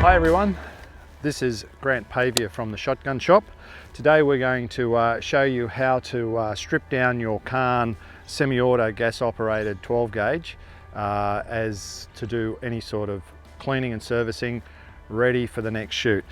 Hi everyone, this is Grant Pavia from the Shotgun Shop. Today we're going to show you how to strip down your Kahn semi-auto gas operated 12 gauge as to do any sort of cleaning and servicing ready for the next shoot.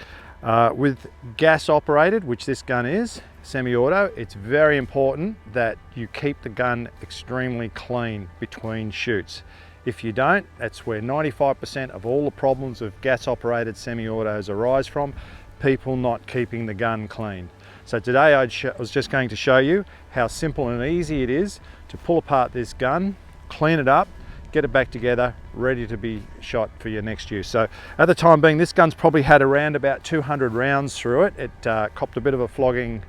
With gas operated, which this gun is, semi-auto, it's very important that you keep the gun extremely clean between shoots. If you don't, that's where 95% of all the problems of gas operated semi-autos arise from, people not keeping the gun clean. So today I was just going to show you how simple and easy it is to pull apart this gun, clean it up, get it back together, ready to be shot for your next use. So at the time being, this gun's probably had around about 200 rounds through it. It copped a bit of a flogging,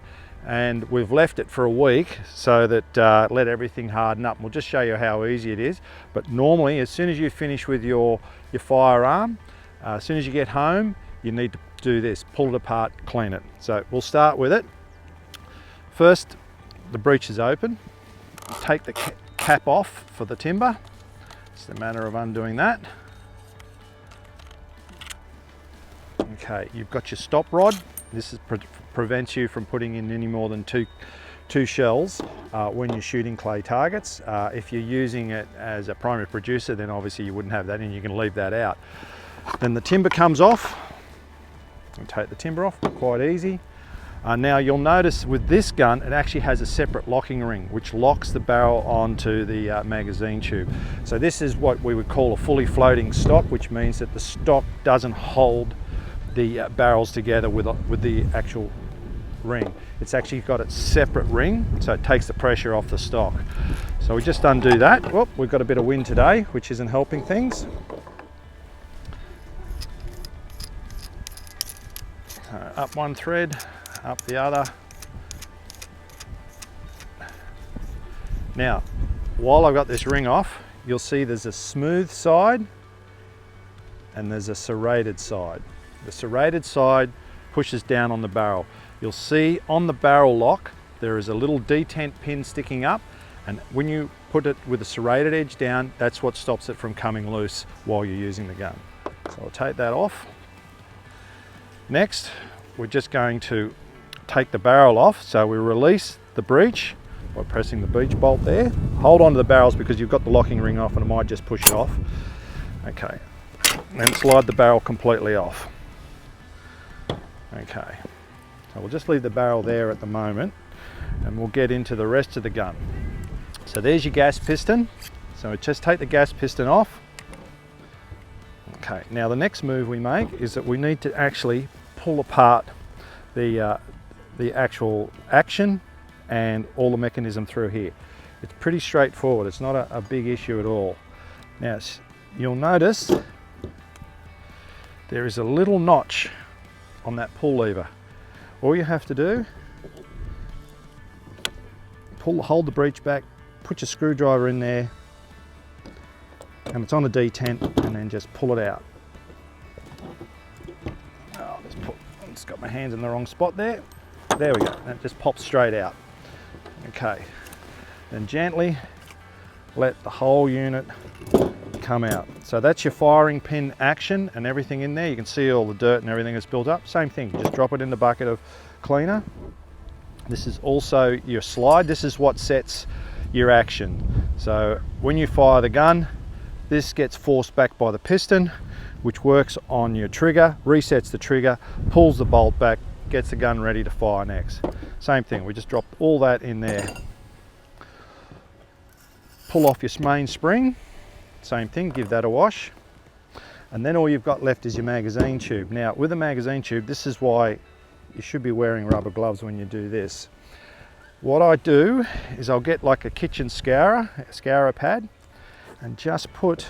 and we've left it for a week so that let everything harden up. We'll just show you how easy it is. But normally, as soon as you finish with your firearm, as soon as you get home, you need to do this: pull it apart, clean it. So we'll start with it. First, the breech is open. Take the cap off for the timber. It's a matter of undoing that. Okay, you've got your stop rod. This prevents you from putting in any more than two shells when you're shooting clay targets. If you're using it as a primary producer, then obviously you wouldn't have that in, you can leave that out. Then the timber comes off. And take the timber off, quite easy. Now you'll notice with this gun, it actually has a separate locking ring which locks the barrel onto the magazine tube. So this is what we would call a fully floating stock, which means that the stock doesn't hold the barrels together with the actual ring. It's actually got its separate ring, so it takes the pressure off the stock. So we just undo that. Whoop, we've got a bit of wind today, which isn't helping things. Up one thread, up the other. Now, while I've got this ring off, you'll see there's a smooth side and there's a serrated side. The serrated side pushes down on the barrel. You'll see on the barrel lock there is a little detent pin sticking up, and when you put it with the serrated edge down, that's what stops it from coming loose while you're using the gun. So I'll take that off. Next, we're just going to take the barrel off. So we release the breech by pressing the breech bolt there. Hold on to the barrels because you've got the locking ring off and it might just push it off. Okay, and slide the barrel completely off. Okay, so we'll just leave the barrel there at the moment and we'll get into the rest of the gun. So there's your gas piston. So just take the gas piston off. Okay, now the next move we make is that we need to actually pull apart the actual action and all the mechanism through here. It's pretty straightforward. It's not a big issue at all. Now you'll notice there is a little notch on that pull lever. All you have to do, hold the breech back, put your screwdriver in there, and it's on a detent, and then just pull it out. Oh, I've just got my hands in the wrong spot there. There we go, that just pops straight out. Okay, then gently let the whole unit come out. So that's your firing pin action and everything in there. You can see all the dirt and everything that's built up. Same thing, just drop it in the bucket of cleaner. This is also your slide. This is what sets your action. So when you fire the gun, this gets forced back by the piston, which works on your trigger, resets the trigger, pulls the bolt back, gets the gun ready to fire next. Same thing, we just dropped all that in there. Pull off your main spring. Same thing, give that a wash. And then all you've got left is your magazine tube. Now with a magazine tube, this is why you should be wearing rubber gloves when you do this. What I do is I'll get like a kitchen scourer, a scourer pad, and just put,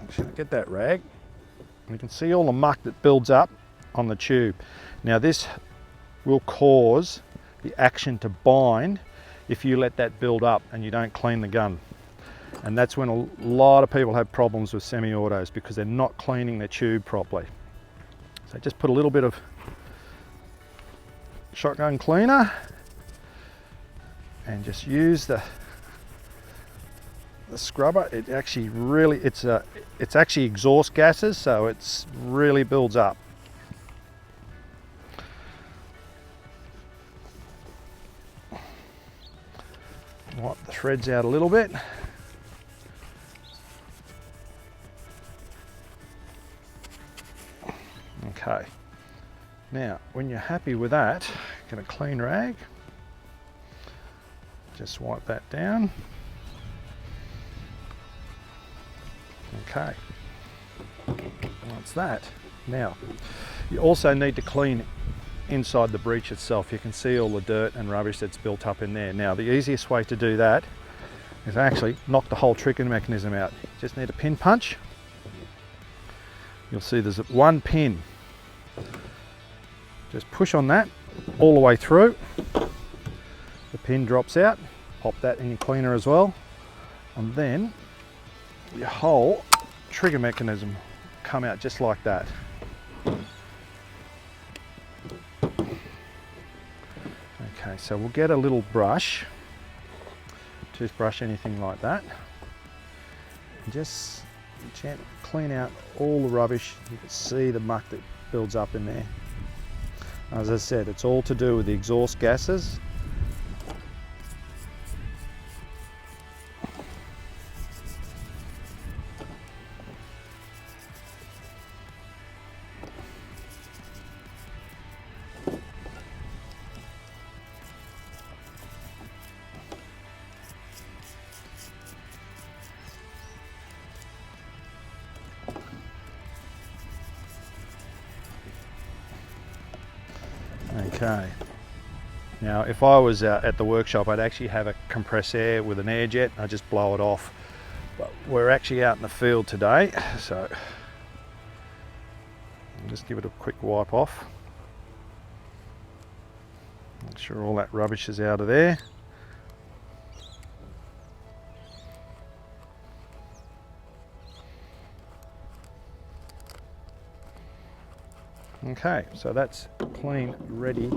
actually get that rag, and you can see all the muck that builds up on the tube. Now this will cause the action to bind if you let that build up and you don't clean the gun. And that's when a lot of people have problems with semi-autos, because they're not cleaning their tube properly. So just put a little bit of shotgun cleaner and just use the the scrubber, it actually really, it's actually exhaust gases, so it's really builds up. Wipe the threads out a little bit. Okay, now when you're happy with that, get a clean rag, just wipe that down. Okay, that's that. Now you also need to clean inside the breech itself. You can see all the dirt and rubbish that's built up in there. Now the easiest way to do that is actually knock the whole trigger mechanism out. You just need a pin punch. You'll see there's one pin. Just push on that all the way through. The pin drops out. Pop that in your cleaner as well, and then your whole trigger mechanism will come out just like that. Okay, so we'll get a little brush, toothbrush, anything like that, and just gently clean out all the rubbish. You can see the muck that builds up in there. As I said, it's all to do with the exhaust gases. Okay, now if I was at the workshop, I'd actually have a compressed air with an air jet. I just blow it off, but we're actually out in the field today, so I'll just give it a quick wipe off. Make sure all that rubbish is out of there. Okay, so that's clean, ready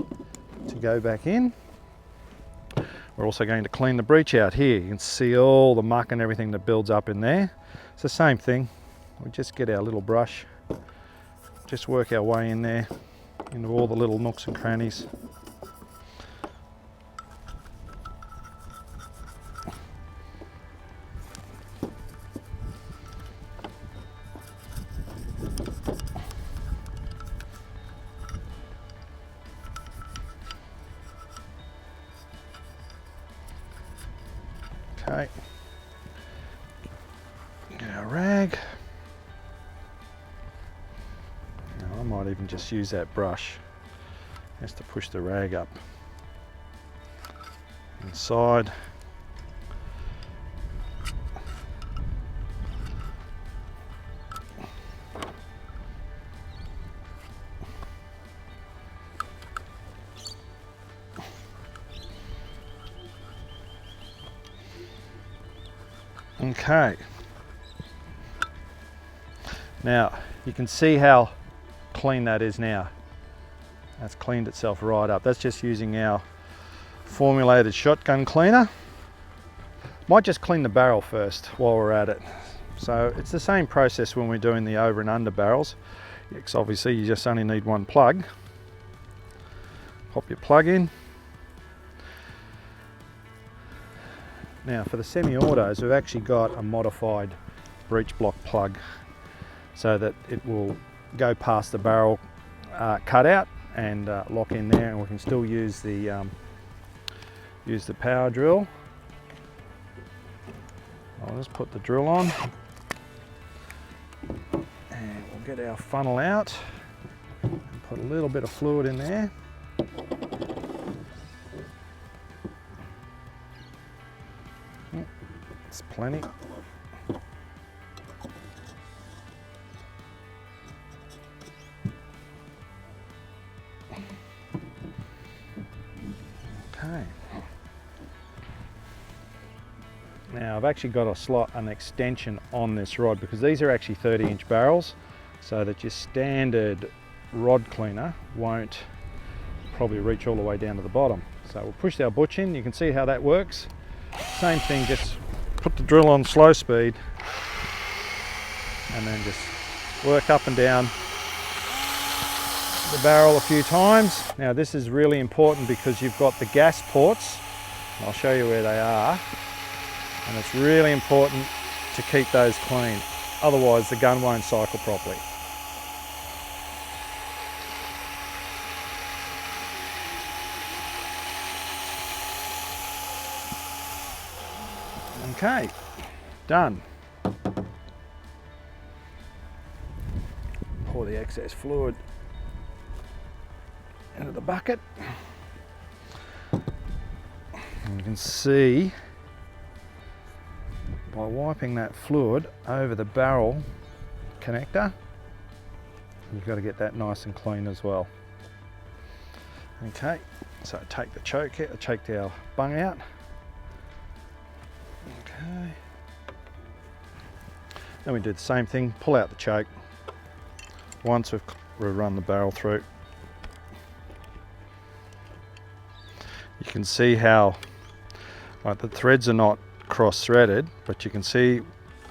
to go back in. We're also going to clean the breech out here. You can see all the muck and everything that builds up in there. It's the same thing. We just get our little brush, just work our way in there, into all the little nooks and crannies. Okay, get our rag. Now I might even just use that brush just to push the rag up inside. Okay, now you can see how clean that is now. That's cleaned itself right up. That's just using our formulated shotgun cleaner. Might just clean the barrel first while we're at it. So it's the same process when we're doing the over and under barrels. Because obviously you just only need one plug. Pop your plug in. Now for the semi-autos, we've actually got a modified breech block plug so that it will go past the barrel cutout and lock in there, and we can still use the power drill. I'll just put the drill on and we'll get our funnel out and put a little bit of fluid in there. It's plenty. Okay. Now I've actually got an extension on this rod because these are actually 30-inch barrels, so that your standard rod cleaner won't probably reach all the way down to the bottom. So we'll push our butch in. You can see how that works. Same thing, just put the drill on slow speed and then just work up and down the barrel a few times. Now this is really important because you've got the gas ports. I'll show you where they are, and it's really important to keep those clean, otherwise the gun won't cycle properly. Okay, done. Pour the excess fluid into the bucket. And you can see by wiping that fluid over the barrel connector, you've got to get that nice and clean as well. Okay, so take the choke our bung out. Okay. Then we do the same thing, pull out the choke once we've run the barrel through. You can see how the threads are not cross-threaded, but you can see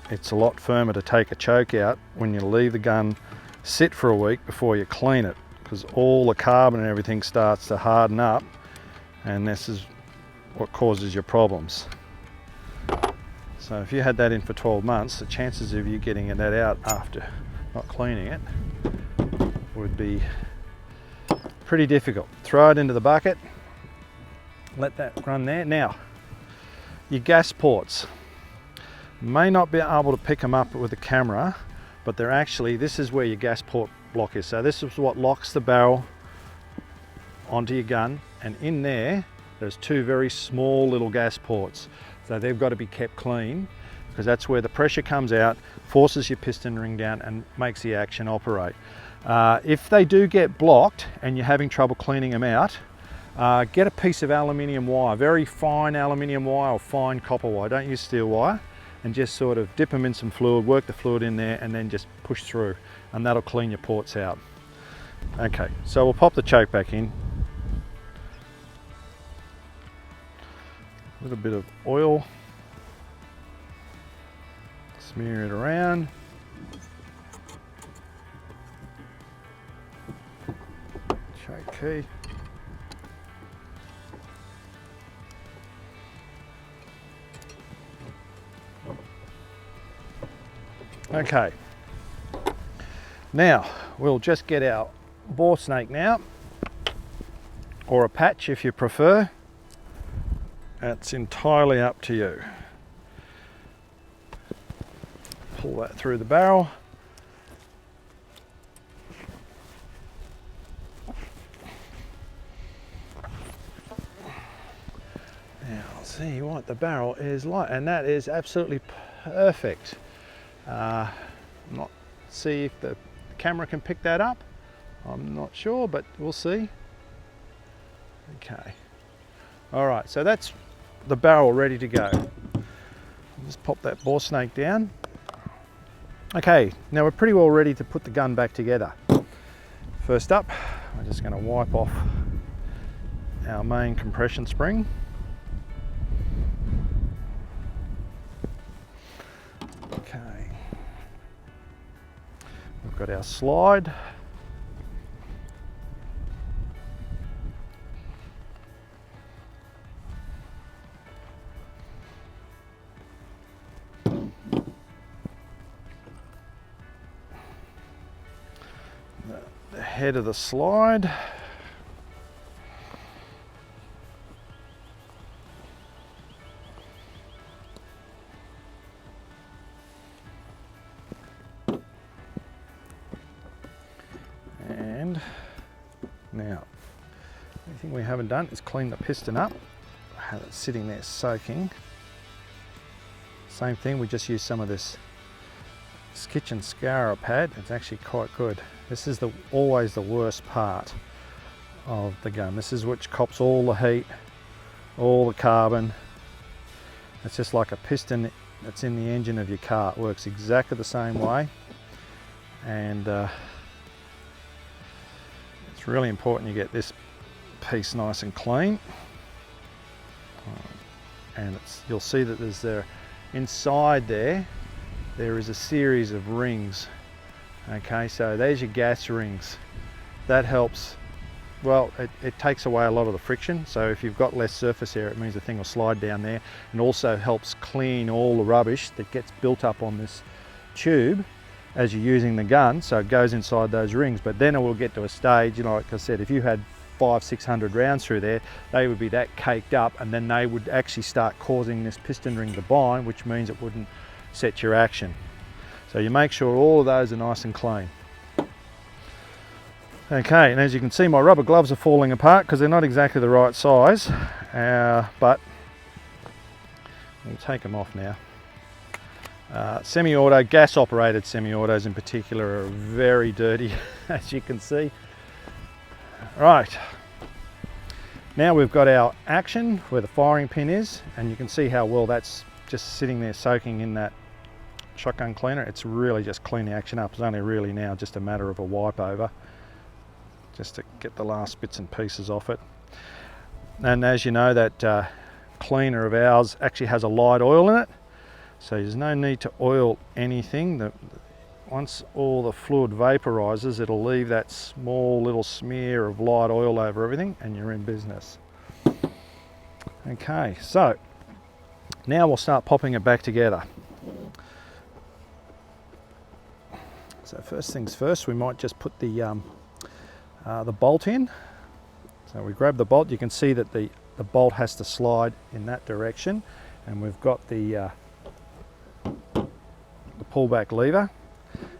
it's a lot firmer to take a choke out when you leave the gun sit for a week before you clean it, because all the carbon and everything starts to harden up, and this is what causes your problems. So if you had that in for 12 months, the chances of you getting that out after not cleaning it would be pretty difficult. Throw it into the bucket, let that run there. Now, your gas ports, may not be able to pick them up with the camera, but they're actually, this is where your gas port block is. So this is what locks the barrel onto your gun, and in there's two very small little gas ports. So they've got to be kept clean, because that's where the pressure comes out, forces your piston ring down and makes the action operate. If they do get blocked and you're having trouble cleaning them out, get a piece of aluminium wire, very fine aluminium wire or fine copper wire, don't use steel wire, and just sort of dip them in some fluid, work the fluid in there and then just push through, and that'll clean your ports out. Okay, so we'll pop the choke back in. A little bit of oil, smear it around. Choke key. Okay, now we'll just get our bore snake now, or a patch if you prefer. That's entirely up to you. Pull that through the barrel. Now see what the barrel is like, and that is absolutely perfect. See if the camera can pick that up. I'm not sure, but we'll see. Okay. All right, so that's the barrel ready to go. Just pop that bore snake down. Okay, now we're pretty well ready to put the gun back together. First up, we're just going to wipe off our main compression spring. Okay. We've got our slide. The head of the slide. And now, anything we haven't done is clean the piston up. I have it sitting there soaking. Same thing, we just use some of this kitchen scourer pad. It's actually quite good. This is always the worst part of the gun. This is which cops all the heat, all the carbon. It's just like a piston that's in the engine of your car. It works exactly the same way, and it's really important you get this piece nice and clean. And you'll see that there's inside there is a series of rings. Okay, so there's your gas rings. That helps, well, it takes away a lot of the friction. So if you've got less surface area, it means the thing will slide down there, and also helps clean all the rubbish that gets built up on this tube as you're using the gun. So it goes inside those rings, but then it will get to a stage, you know, like I said, if you had 500-600 rounds through there, they would be that caked up, and then they would actually start causing this piston ring to bind, which means it wouldn't set your action. So you make sure all of those are nice and clean. Okay, and as you can see, my rubber gloves are falling apart because they're not exactly the right size, but we'll take them off now. Semi-auto, gas operated semi-autos in particular, are very dirty as you can see. Right, now we've got our action where the firing pin is, and you can see how well that's just sitting there soaking in that shotgun cleaner. It's really just cleaning the action up. It's only really now just a matter of a wipe over just to get the last bits and pieces off it. And as you know, that cleaner of ours actually has a light oil in it, so there's no need to oil anything. Once all the fluid vaporizes, it'll leave that small little smear of light oil over everything, and you're in business. Okay, so now we'll start popping it back together. So first things first, we might just put the bolt in. So we grab the bolt. You can see that the bolt has to slide in that direction, and we've got the pullback lever.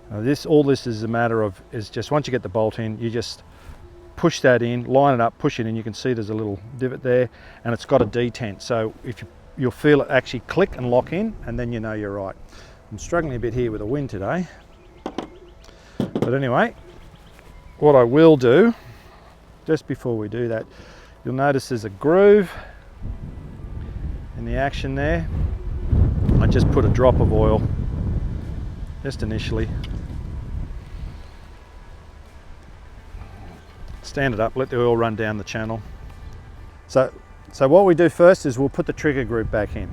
Now all this is a matter of is just once you get the bolt in, you just push that in, line it up, push it in. You can see there's a little divot there, and it's got a detent. So if you'll feel it actually click and lock in, and then you know you're right. I'm struggling a bit here with the wind today. But anyway, what I will do, just before we do that, you'll notice there's a groove in the action there. I just put a drop of oil, just initially. Stand it up, let the oil run down the channel. So what we do first is we'll put the trigger group back in.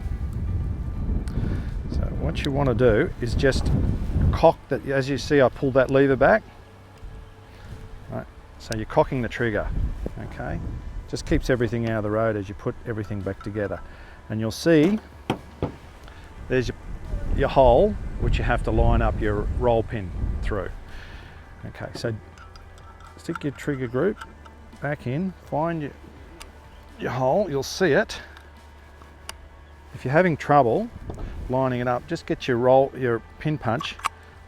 So what you want to do is just cock that. As you see, I pulled that lever back. Right, so you're cocking the trigger. Okay, just keeps everything out of the road as you put everything back together, and you'll see there's your hole which you have to line up your roll pin through. Okay, so stick your trigger group back in, find your hole, you'll see it. If you're having trouble lining it up, just get your pin punch,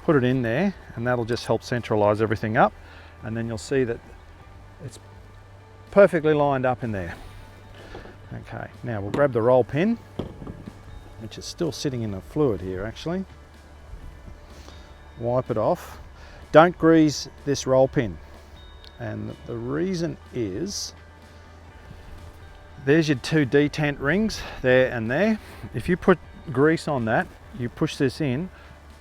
put it in there, and that'll just help centralize everything up, and then you'll see that it's perfectly lined up in there. Okay, now we'll grab the roll pin, which is still sitting in the fluid here actually. Wipe it off. Don't grease this roll pin, and the reason is there's your two detent rings there and there. If you put grease on that, you push this in,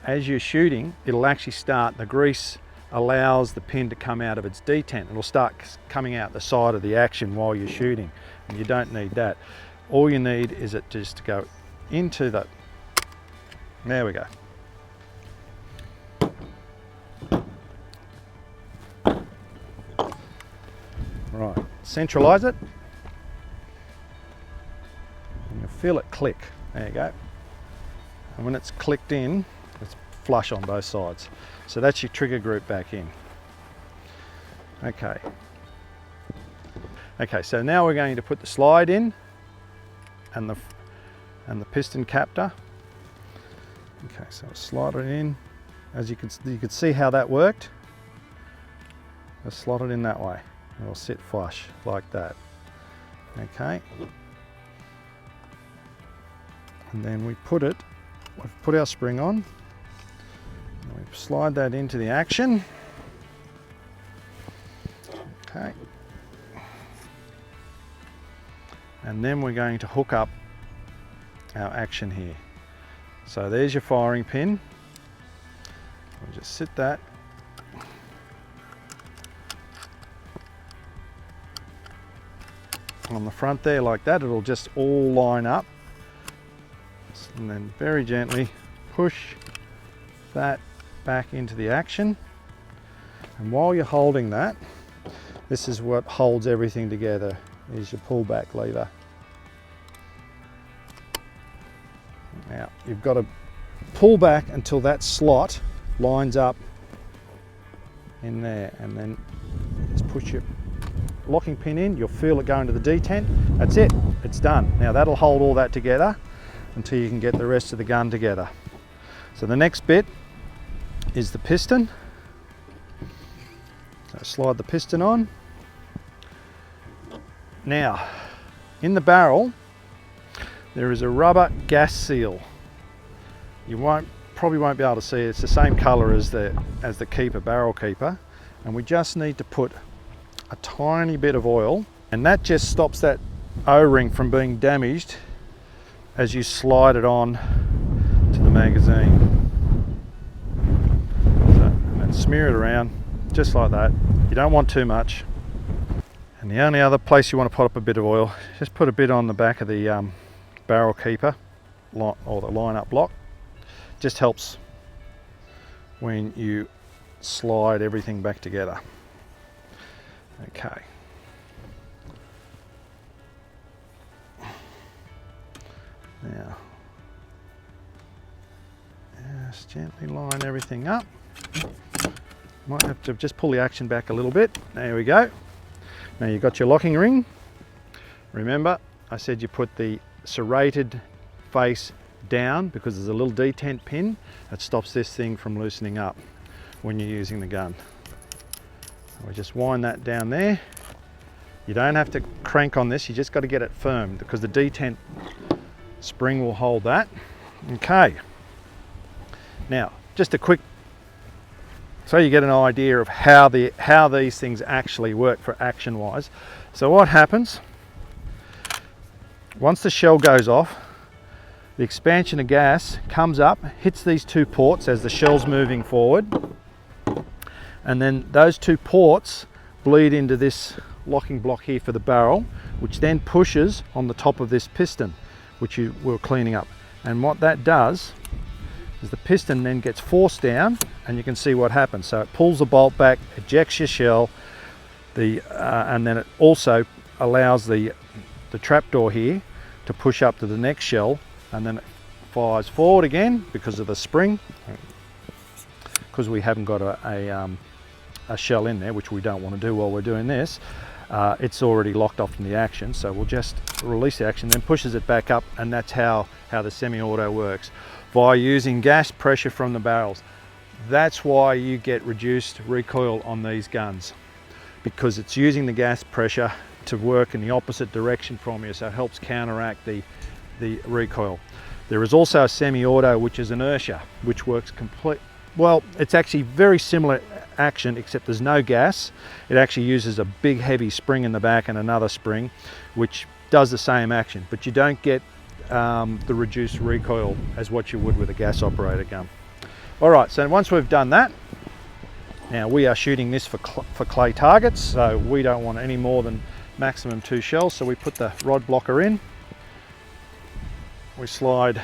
as you're shooting, it'll actually start, the grease allows the pin to come out of its detent. It'll start coming out the side of the action while you're shooting, and you don't need that. All you need is it just to go into the, there we go. Right, centralize it, and you'll feel it click. There you go. And when it's clicked in, it's flush on both sides. So that's your trigger group back in. Okay. Okay, so now we're going to put the slide in and the piston captor. Okay, so slide it in. As you can see how that worked. Just slot it in that way. It'll sit flush like that. Okay. And then we've put our spring on. And we slide that into the action. Okay. And then we're going to hook up our action here. So there's your firing pin. We'll just sit that on the front there like that. It'll just all line up And then very gently push that back into the action. And while you're holding that, this is what holds everything together, is your pull back lever. Now you've got to pull back until that slot lines up in there, and then just push your locking pin in. You'll feel it going to the detent. That's it, it's done. Now that'll hold all that together until you can get the rest of the gun together. So the next bit is the piston. So slide the piston on. Now in the barrel there is a rubber gas seal. You probably won't be able to see it. It's the same color as the keeper, barrel keeper, and we just need to put a tiny bit of oil, and that just stops that O-ring from being damaged as you slide it on to the magazine. So, and then smear it around just like that. You don't want too much. And the only other place you want to put up a bit of oil, just put a bit on the back of the barrel keeper or the line-up block. Just helps when you slide everything back together. Okay. Now, just gently line everything up. Might have to just pull the action back a little bit. There we go. Now you've got your locking ring. Remember, I said you put the serrated face down because there's a little detent pin that stops this thing from loosening up when you're using the gun. We just wind that down there. You don't have to crank on this, you just got to get it firm because the detent spring will hold that. Okay. Now, just a quick, so you get an idea of how these things actually work for action wise. So what happens, once the shell goes off, the expansion of gas comes up, hits these two ports as the shell's moving forward, and then those two ports bleed into this locking block here for the barrel, which then pushes on the top of this piston, which you were cleaning up. And what that does is the piston then gets forced down, and you can see what happens. So it pulls the bolt back, ejects your shell, and then it also allows the trapdoor here to push up to the next shell, and then it fires forward again because of the spring, because we haven't got a shell in there, which we don't want to do while we're doing this. It's already locked off from the action, so we'll just release the action, then pushes it back up, and that's how the semi-auto works, via using gas pressure from the barrels. That's why you get reduced recoil on these guns, because it's using the gas pressure to work in the opposite direction from you, so it helps counteract the recoil. There is also a semi-auto which is inertia, which works well, it's actually very similar action, except there's no gas. It actually uses a big heavy spring in the back and another spring, which does the same action, but you don't get the reduced recoil as what you would with a gas operated gun. All right, so once we've done that, now we are shooting this for clay targets, so we don't want any more than maximum 2 shells, so we put the rod blocker in, we slide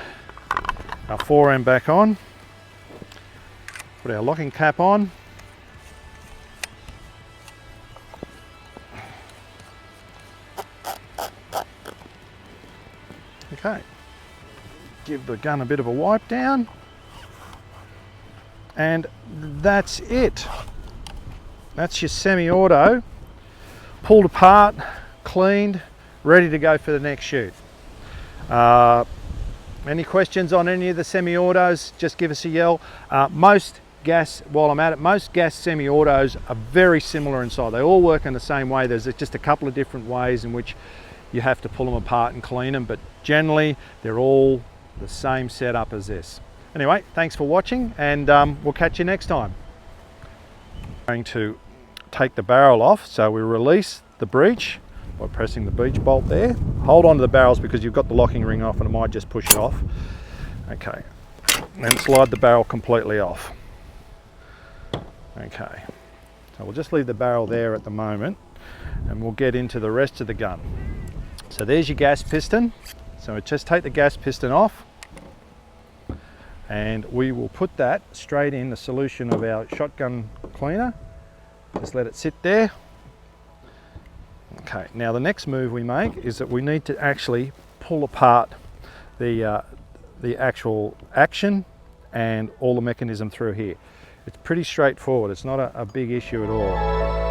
our 4M back on, put our locking cap on, okay, give the gun a bit of a wipe down, and that's it. That's your semi-auto, pulled apart, cleaned, ready to go for the next shoot. Any questions on any of the semi-autos, just give us a yell. Most gas semi-autos are very similar inside. They all work in the same way. There's just a couple of different ways in which you have to pull them apart and clean them, but generally they're all the same setup as this. Anyway, thanks for watching, and we'll catch you next time. I'm going to take the barrel off, so we release the breech by pressing the breech bolt there. Hold on to the barrels because you've got the locking ring off and it might just push it off. Okay, and slide the barrel completely off. Okay, so we'll just leave the barrel there at the moment, and we'll get into the rest of the gun. So there's your gas piston. So just take the gas piston off. and we will put that straight in the solution of our shotgun cleaner. Just let it sit there. Okay, now the next move we make is that we need to actually pull apart the actual action and all the mechanism through here. It's pretty straightforward, it's not a big issue at all.